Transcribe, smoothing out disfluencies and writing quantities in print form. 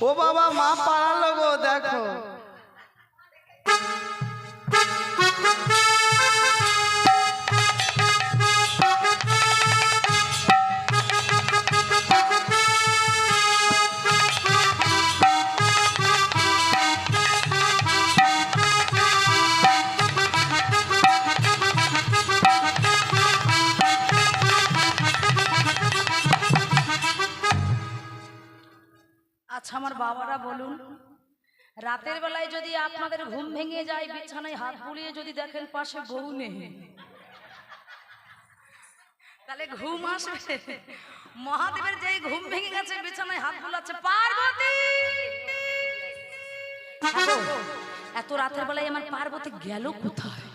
ও বাবা মা পালালো গো দেখো। আচ্ছা আমার বাবারা বলুন, রাতের বেলায় যদি আপনাদের ঘুম ভেঙে যায়, বিছানায় হাত বুলিয়ে যদি দেখেন পাশে বউ নেই, তাহলে ঘুম আসবে? মহাদেবের যেই ঘুম ভেঙে গেছে, বিছানায় হাত বুলাচ্ছে, পার্বতী এত রাতের বেলায় আমার পার্বতী গেল কোথায়?